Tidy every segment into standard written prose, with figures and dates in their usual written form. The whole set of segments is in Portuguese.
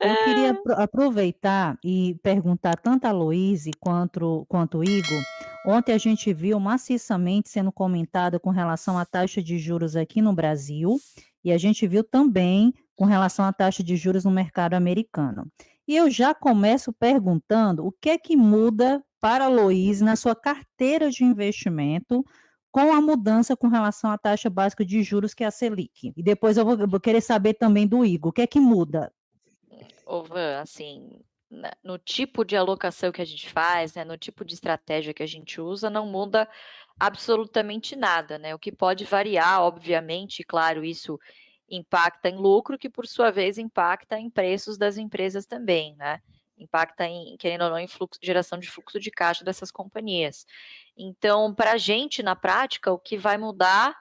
Eu queria aproveitar e perguntar tanto a Loíse quanto o Igor. Ontem a gente viu maciçamente sendo comentada com relação à taxa de juros aqui no Brasil, e a gente viu também com relação à taxa de juros no mercado americano. E eu já começo perguntando o que é que muda para a Loíse na sua carteira de investimento com a mudança com relação à taxa básica de juros, que é a Selic. E depois eu vou querer saber também do Igor, o que é que muda? Ô Van, assim, no tipo de alocação que a gente faz, né, no tipo de estratégia que a gente usa, não muda absolutamente nada, né. O que pode variar, obviamente, claro, isso impacta em lucro, que por sua vez impacta em preços das empresas também, né. Impacta em, querendo ou não, em geração de fluxo de caixa dessas companhias. Então, para a gente, na prática, o que vai mudar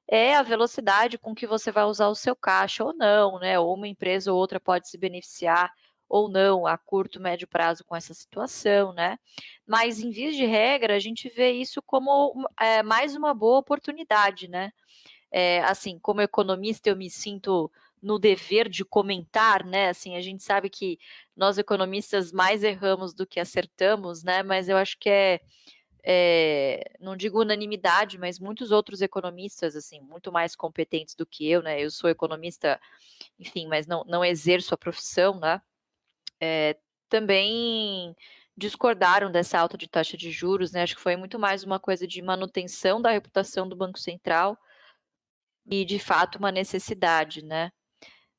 é a velocidade com que você vai usar o seu caixa ou não, né, ou uma empresa ou outra pode se beneficiar ou não a curto, médio prazo com essa situação, né. Mas em vias de regra, a gente vê isso como mais uma boa oportunidade, né. Assim, como economista eu me sinto no dever de comentar, né, assim, a gente sabe que nós economistas mais erramos do que acertamos, né, mas eu acho que não digo unanimidade, mas muitos outros economistas, assim, muito mais competentes do que eu, né, eu sou economista, enfim, mas não exerço a profissão, né, também discordaram dessa alta de taxa de juros, né, acho que foi muito mais uma coisa de manutenção da reputação do Banco Central e, de fato, uma necessidade, né.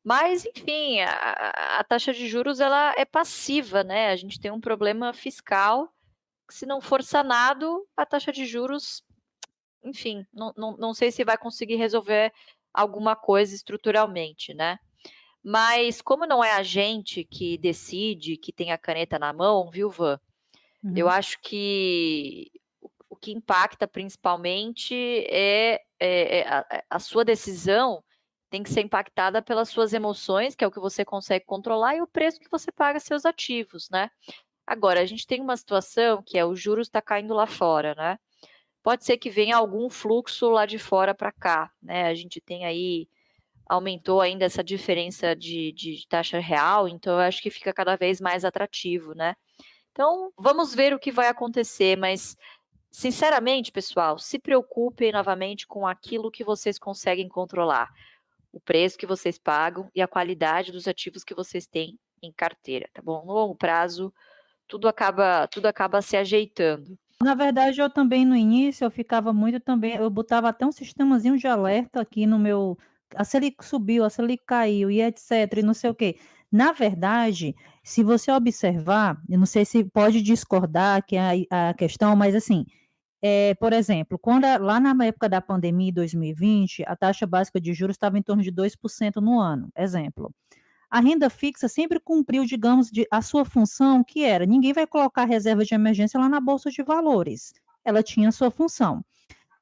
Mas, enfim, a taxa de juros ela é passiva, né, a gente tem um problema fiscal que, se não for sanado, a taxa de juros, enfim, não sei se vai conseguir resolver alguma coisa estruturalmente, né. Mas como não é a gente que decide, que tem a caneta na mão, viu, Van, eu Uhum. acho que o que impacta principalmente é a sua decisão tem que ser impactada pelas suas emoções, que é o que você consegue controlar, e o preço que você paga seus ativos, né. Agora, a gente tem uma situação que é o juros está caindo lá fora, né. Pode ser que venha algum fluxo lá de fora para cá, né, a gente tem aí aumentou ainda essa diferença de taxa real, então eu acho que fica cada vez mais atrativo, né. Então, vamos ver o que vai acontecer, mas, sinceramente, pessoal, se preocupem novamente com aquilo que vocês conseguem controlar, o preço que vocês pagam e a qualidade dos ativos que vocês têm em carteira, tá bom. No longo prazo, tudo acaba se ajeitando. Na verdade, eu também no início eu ficava muito também eu botava até um sistemazinho de alerta aqui no meu, a Selic subiu, a Selic caiu e etcétera e não sei o quê. Na verdade, se você observar, eu não sei se pode discordar que é a questão, mas assim, por exemplo, quando lá na época da pandemia em 2020, a taxa básica de juros estava em torno de 2% no ano, exemplo. A renda fixa sempre cumpriu, digamos, a sua função, que era: ninguém vai colocar reserva de emergência lá na bolsa de valores. Ela tinha a sua função.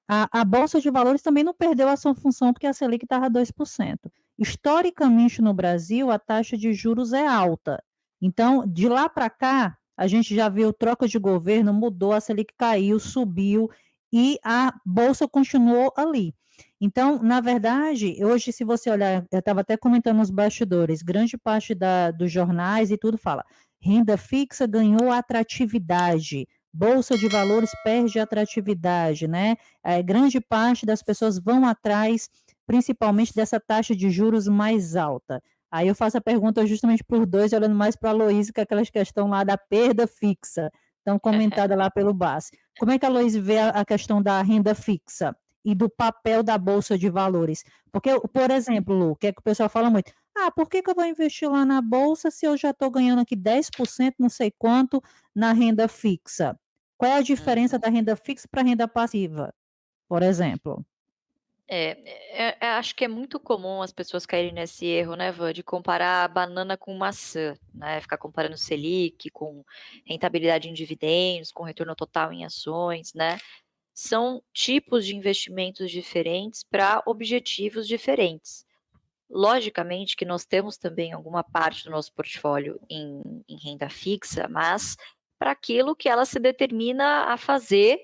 A bolsa de valores também não perdeu a sua função, porque a Selic estava a 2%. Historicamente, no Brasil, a taxa de juros é alta. Então, de lá para cá, a gente já viu troca de governo, mudou, a Selic caiu, subiu e a bolsa continuou ali. Então, na verdade, hoje, se você olhar, eu estava até comentando nos bastidores, grande parte dos jornais e tudo fala: renda fixa ganhou atratividade, bolsa de valores perde atratividade, né? Grande parte das pessoas vão atrás, principalmente dessa taxa de juros mais alta. Aí eu faço a pergunta justamente para os dois, olhando mais para a Loísa, que é aquela questão lá da perda fixa, tão comentada lá pelo BAS. Como é que a Loísa vê a questão da renda fixa e do papel da Bolsa de Valores? Porque, por exemplo, Lu, que é que o pessoal fala muito, por que que eu vou investir lá na Bolsa se eu já estou ganhando aqui 10%, não sei quanto, na renda fixa? Qual é a diferença Uhum. da renda fixa para a renda passiva, por exemplo? Acho que é muito comum as pessoas caírem nesse erro, né, Vã, de comparar banana com maçã, né, ficar comparando Selic com rentabilidade em dividendos, com retorno total em ações, né. São tipos de investimentos diferentes para objetivos diferentes. Logicamente que nós temos também alguma parte do nosso portfólio em renda fixa, mas para aquilo que ela se determina a fazer,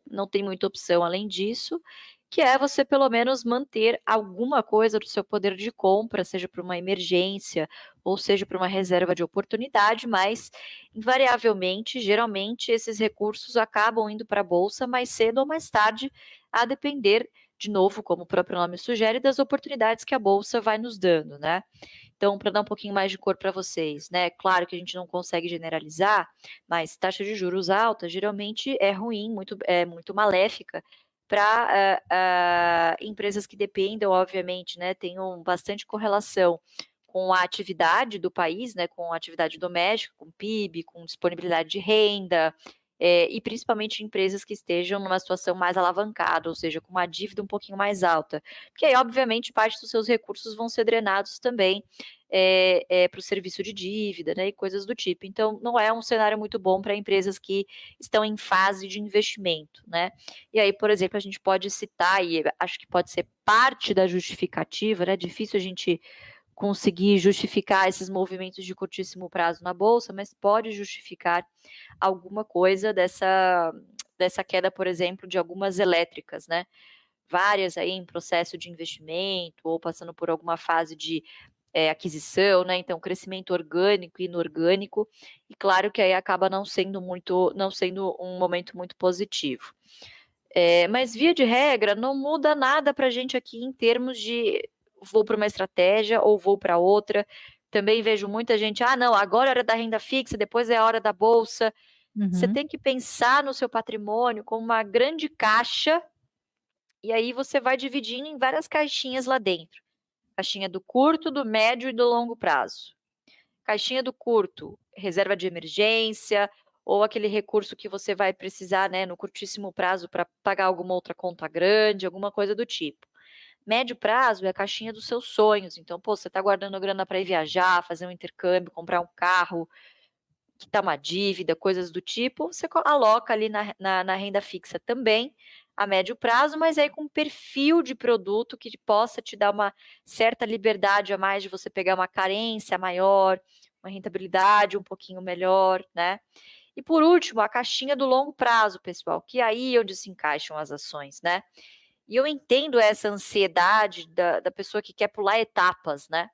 não tem muita opção além disso, que é você pelo menos manter alguma coisa do seu poder de compra, seja para uma emergência ou seja para uma reserva de oportunidade, mas invariavelmente, geralmente, esses recursos acabam indo para a bolsa mais cedo ou mais tarde, a depender, de novo, como o próprio nome sugere, das oportunidades que a bolsa vai nos dando, né? Então, para dar um pouquinho mais de cor para vocês, né? Claro que a gente não consegue generalizar, mas taxa de juros alta geralmente é ruim, muito maléfica para empresas que dependam, obviamente, né? Tenham bastante correlação com a atividade do país, né? Com a atividade doméstica, com PIB, com disponibilidade de renda. E principalmente empresas que estejam numa situação mais alavancada, ou seja, com uma dívida um pouquinho mais alta. Porque aí, obviamente, parte dos seus recursos vão ser drenados também para o serviço de dívida, né, e coisas do tipo. Então, não é um cenário muito bom para empresas que estão em fase de investimento, né? E aí, por exemplo, a gente pode citar, e acho que pode ser parte da justificativa, né? Difícil a gente conseguir justificar esses movimentos de curtíssimo prazo na bolsa, mas pode justificar alguma coisa dessa queda, por exemplo, de algumas elétricas, né? Várias aí em processo de investimento ou passando por alguma fase de aquisição, né? Então, crescimento orgânico e inorgânico, e claro que aí acaba não sendo um momento muito positivo. Mas via de regra, não muda nada para a gente aqui em termos de vou para uma estratégia ou vou para outra. Também vejo muita gente, não, agora é hora da renda fixa, depois é a hora da bolsa. Você Uhum. tem que pensar no seu patrimônio como uma grande caixa, e aí você vai dividindo em várias caixinhas lá dentro. Caixinha do curto, do médio e do longo prazo. Caixinha do curto, reserva de emergência, ou aquele recurso que você vai precisar, né, no curtíssimo prazo para pagar alguma outra conta grande, alguma coisa do tipo. Médio prazo é a caixinha dos seus sonhos. Então, você está guardando grana para ir viajar, fazer um intercâmbio, comprar um carro, quitar uma dívida, coisas do tipo, você aloca ali na renda fixa também, a médio prazo, mas aí com um perfil de produto que possa te dar uma certa liberdade a mais de você pegar uma carência maior, uma rentabilidade um pouquinho melhor, né? E por último, a caixinha do longo prazo, pessoal, que é aí onde se encaixam as ações, né? E eu entendo essa ansiedade da pessoa que quer pular etapas, né?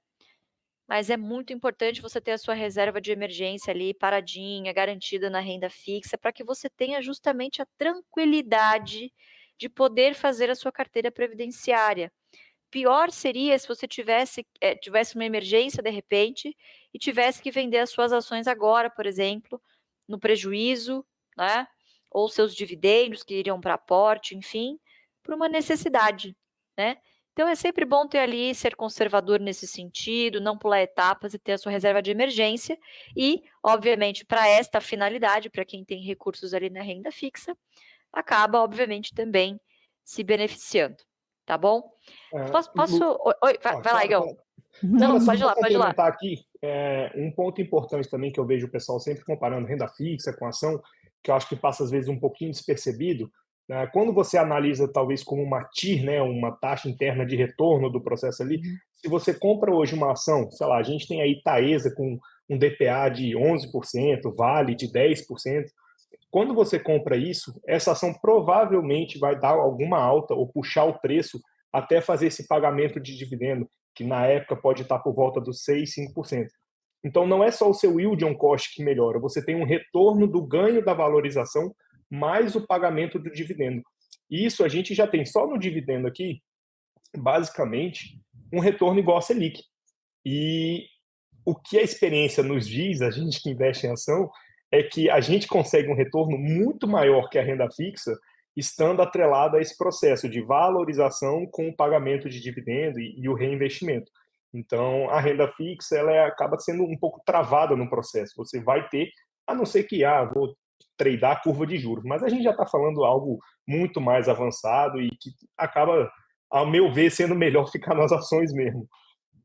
Mas é muito importante você ter a sua reserva de emergência ali paradinha, garantida na renda fixa, para que você tenha justamente a tranquilidade de poder fazer a sua carteira previdenciária. Pior seria se você tivesse uma emergência de repente e tivesse que vender as suas ações agora, por exemplo, no prejuízo, né? Ou seus dividendos que iriam para aporte, enfim, por uma necessidade, né? Então é sempre bom ter ali, ser conservador nesse sentido, não pular etapas e ter a sua reserva de emergência. E, obviamente, para esta finalidade, para quem tem recursos ali na renda fixa, acaba, obviamente, também se beneficiando, tá bom? É, Posso. Oi, vai lá, claro, Igão. claro. Não, Não, não, assim, pode ir vou lá, pode ir lá. complementar aqui um ponto importante também que eu vejo o pessoal sempre comparando renda fixa com ação, que eu acho que passa às vezes um pouquinho despercebido, né? Quando você analisa talvez como uma TIR, né, uma taxa interna de retorno do processo ali, Uhum. se você compra hoje uma ação, sei lá, a gente tem aí Taesa com um DPA de 11%, Vale de 10%. Quando você compra isso, essa ação provavelmente vai dar alguma alta ou puxar o preço até fazer esse pagamento de dividendo, que na época pode estar por volta dos 6, 5%. Então não é só o seu yield on cost que melhora, você tem um retorno do ganho da valorização mais o pagamento do dividendo. Isso a gente já tem só no dividendo aqui, basicamente, um retorno igual a Selic. E o que a experiência nos diz, a gente que investe em ação, é que a gente consegue um retorno muito maior que a renda fixa, estando atrelado a esse processo de valorização com o pagamento de dividendo e o reinvestimento. Então, a renda fixa ela acaba sendo um pouco travada no processo. Você vai ter, a não ser que vou tradear a curva de juros, mas a gente já está falando algo muito mais avançado e que acaba, ao meu ver, sendo melhor ficar nas ações mesmo.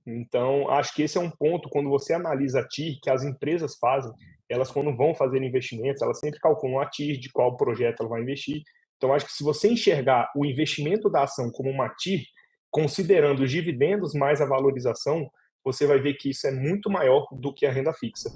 Então, acho que esse é um ponto, quando você analisa a TIR, que as empresas fazem, elas quando vão fazer investimentos, elas sempre calculam a TIR, de qual projeto ela vai investir. Então, acho que se você enxergar o investimento da ação como uma TIR, considerando os dividendos mais a valorização, você vai ver que isso é muito maior do que a renda fixa.